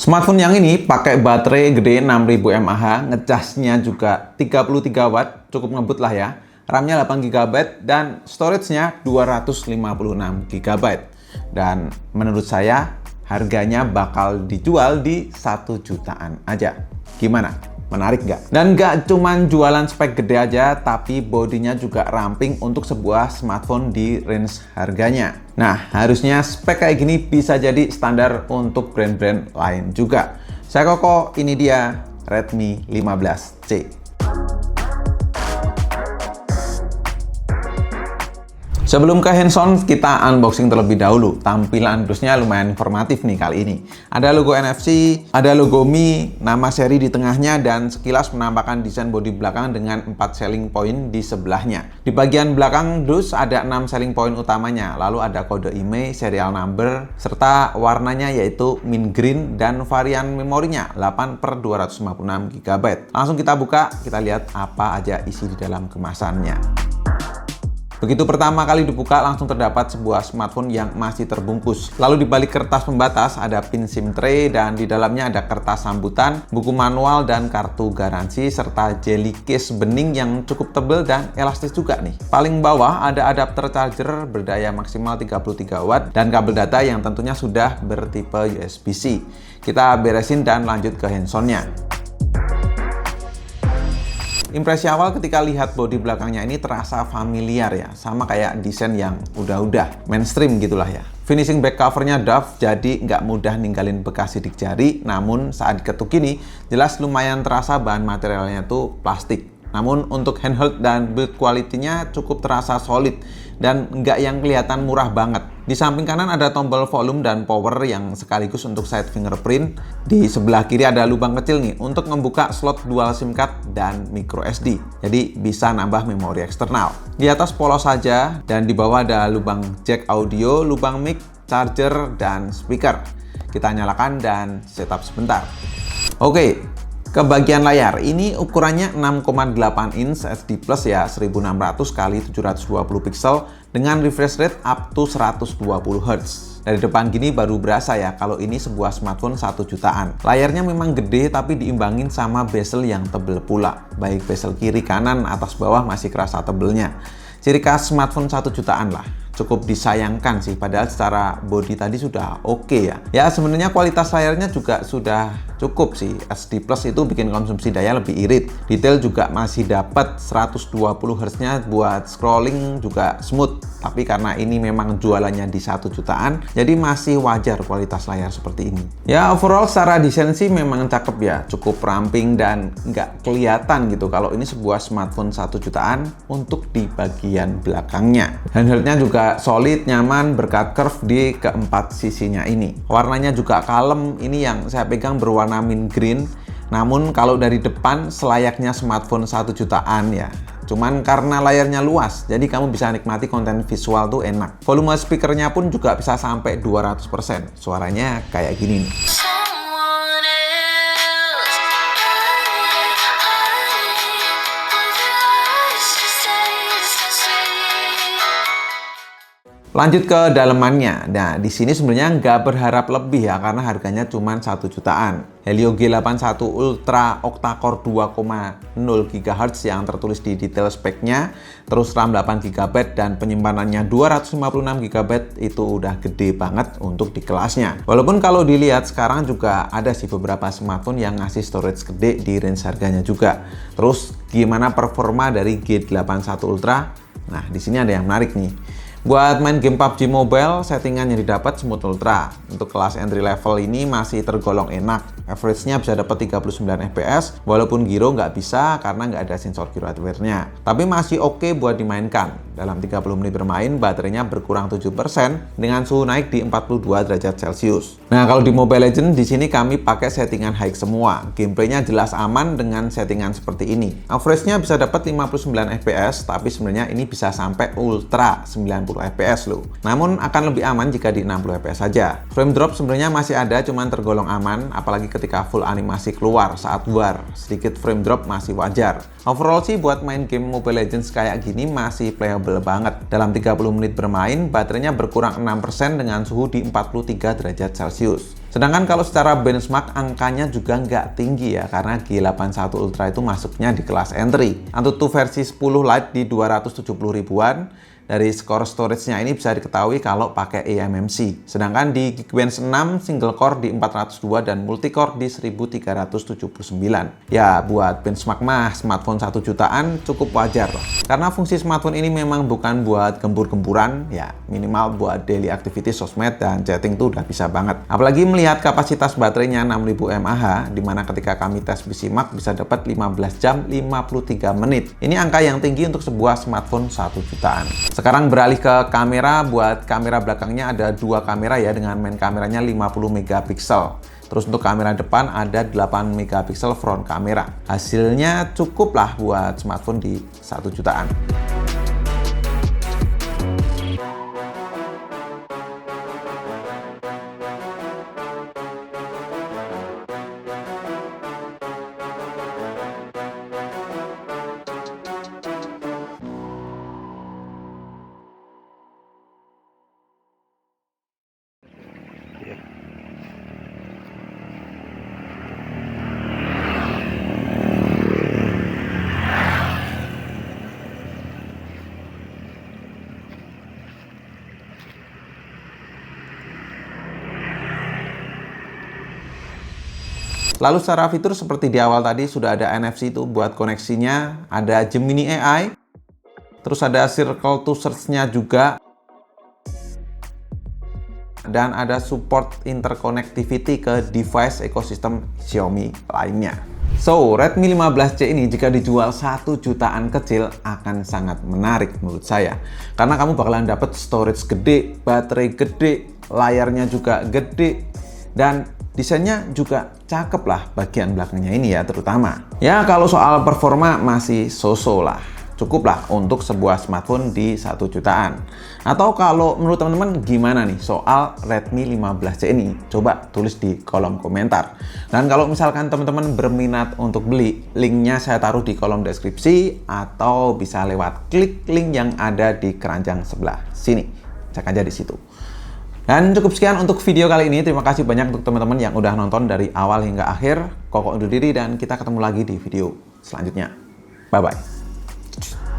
Smartphone yang ini pakai baterai gede 6000 mAh, ngecasnya juga 33 watt, cukup ngebut lah ya. RAM-nya 8 GB dan storage-nya 256 GB. Dan menurut saya harganya bakal dijual di 1 jutaan aja. Gimana? Menarik nggak? Dan nggak cuman jualan spek gede aja, tapi bodinya juga ramping untuk sebuah smartphone di range harganya. Nah, harusnya spek kayak gini bisa jadi standar untuk brand-brand lain juga. Saya Koko, ini dia Redmi 15C. Sebelum ke hands-on, kita unboxing terlebih dahulu. Tampilan dusnya lumayan informatif nih kali ini. Ada logo NFC, ada logo Mi, nama seri di tengahnya, dan sekilas menampakkan desain bodi belakang dengan 4 selling point di sebelahnya. Di bagian belakang dus ada 6 selling point utamanya, lalu ada kode IMEI, serial number, serta warnanya yaitu mint green, dan varian memorinya 8/256 GB. Langsung kita buka, kita lihat apa aja isi di dalam kemasannya. Begitu pertama kali dibuka, langsung terdapat sebuah smartphone yang masih terbungkus. Lalu di balik kertas pembatas ada pin SIM tray, dan di dalamnya ada kertas sambutan, buku manual, dan kartu garansi, serta jelly case bening yang cukup tebal dan elastis juga nih. Paling bawah ada adapter charger berdaya maksimal 33 watt dan kabel data yang tentunya sudah bertipe USB-C. Kita beresin dan lanjut ke hands-on-nya. Impresi awal ketika lihat bodi belakangnya ini terasa familiar ya, sama kayak desain yang udah mainstream gitulah ya. Finishing back covernya doff, jadi nggak mudah ninggalin bekas sidik jari, namun saat diketuk ini jelas lumayan terasa bahan materialnya tuh plastik. Namun untuk handheld dan build quality-nya cukup terasa solid dan nggak yang kelihatan murah banget. Di samping kanan ada tombol volume dan power yang sekaligus untuk side fingerprint. Di sebelah kiri ada lubang kecil nih untuk membuka slot dual SIM card dan micro SD. Jadi bisa nambah memori eksternal. Di atas polos saja, dan di bawah ada lubang jack audio, lubang mic, charger, dan speaker. Kita nyalakan dan setup sebentar. Oke. Ke bagian layar, ini ukurannya 6,8 inch HD Plus ya, 1600 x 720 pixel dengan refresh rate up to 120 Hz. Dari depan gini baru berasa ya kalau ini sebuah smartphone 1 jutaan. Layarnya memang gede tapi diimbangin sama bezel yang tebel pula. Baik bezel kiri, kanan, atas, bawah masih kerasa tebelnya. Ciri khas smartphone 1 jutaan lah. Cukup disayangkan sih, padahal secara body tadi sudah oke ya. Ya sebenarnya kualitas layarnya juga sudah cukup sih. HD Plus itu bikin konsumsi daya lebih irit. Detail juga masih dapat 120 Hz-nya buat scrolling juga smooth. Tapi karena ini memang jualannya di 1 jutaan, jadi masih wajar kualitas layar seperti ini. Ya overall secara desain sih memang cakep ya. Cukup ramping dan nggak kelihatan gitu kalau ini sebuah smartphone 1 jutaan untuk di bagian belakangnya. Handheldnya juga solid, nyaman, berkat curve di keempat sisinya ini. Warnanya juga kalem, ini yang saya pegang berwarna mint green. Namun kalau dari depan selayaknya smartphone 1 jutaan ya. Cuman karena layarnya luas, jadi kamu bisa nikmati konten visual tuh enak. Volume speakernya pun juga bisa sampai 200%. Suaranya kayak gini nih. Lanjut ke dalemannya. Nah, di sini sebenarnya nggak berharap lebih ya, karena harganya cuma 1 jutaan. Helio G81 Ultra octa-core 2,0 GHz yang tertulis di detail speknya, terus RAM 8 GB dan penyimpanannya 256 GB itu udah gede banget untuk di kelasnya. Walaupun kalau dilihat sekarang juga ada sih beberapa smartphone yang ngasih storage gede di range harganya juga. Terus gimana performa dari G81 Ultra? Nah, di sini ada yang menarik nih. Buat main game PUBG Mobile, settingan yang didapat Smooth Ultra. Untuk kelas entry level ini masih tergolong enak. Average-nya bisa dapat 39 fps, walaupun gyro nggak bisa karena nggak ada sensor gyro hardware-nya. Tapi masih oke buat dimainkan. Dalam 30 menit bermain, baterainya berkurang 7% dengan suhu naik di 42 derajat Celcius. Nah, kalau di Mobile Legends, di sini kami pakai settingan high semua. Gameplaynya jelas aman dengan settingan seperti ini. Average-nya bisa dapat 59 fps, tapi sebenarnya ini bisa sampai ultra 90 fps loh. Namun akan lebih aman jika di 60 fps saja. Frame drop sebenarnya masih ada, cuman tergolong aman, apalagi ketika full animasi keluar saat war. Sedikit frame drop masih wajar. Overall sih buat main game Mobile Legends kayak gini masih playable banget. Dalam 30 menit bermain, baterainya berkurang 6% dengan suhu di 43 derajat Celcius. Sedangkan kalau secara benchmark angkanya juga nggak tinggi ya, karena G81 Ultra itu masuknya di kelas entry. Antutu versi 10 Lite di 270 ribuan. Dari skor storage-nya ini bisa diketahui kalau pakai eMMC. Sedangkan di Geekbench 6 single core di 402 dan multicore di 1379. Ya, buat benchmark mah smartphone 1 jutaan cukup wajar lah. Karena fungsi smartphone ini memang bukan buat gembur-gemburan, ya minimal buat daily activity sosmed dan chatting tuh udah bisa banget. Apalagi melihat kapasitas baterainya 6000 mAh, dimana ketika kami tes BCMark bisa dapat 15 jam 53 menit. Ini angka yang tinggi untuk sebuah smartphone 1 jutaan. Sekarang beralih ke kamera. Buat kamera belakangnya ada 2 kamera ya, dengan main kameranya 50 megapiksel. Terus untuk kamera depan ada 8 megapiksel front kamera. Hasilnya cukup lah buat smartphone di 1 jutaan. Lalu secara fitur seperti di awal tadi sudah ada NFC itu buat koneksinya, ada Gemini AI, terus ada Circle to Search-nya juga, dan ada support interconnectivity ke device ekosistem Xiaomi lainnya. So, Redmi 15C ini jika dijual 1 jutaan kecil akan sangat menarik menurut saya. Karena kamu bakalan dapat storage gede, baterai gede, layarnya juga gede, dan desainnya juga cakep lah bagian belakangnya ini ya terutama. Ya kalau soal performa masih so-so lah. Cukup lah untuk sebuah smartphone di 1 jutaan. Atau kalau menurut teman-teman gimana nih soal Redmi 15C ini? Coba tulis di kolom komentar. Dan kalau misalkan teman-teman berminat untuk beli, linknya saya taruh di kolom deskripsi atau bisa lewat klik link yang ada di keranjang sebelah sini. Cek aja di situ. Dan cukup sekian untuk video kali ini. Terima kasih banyak untuk teman-teman yang udah nonton dari awal hingga akhir. Kokoh undur diri dan kita ketemu lagi di video selanjutnya. Bye-bye.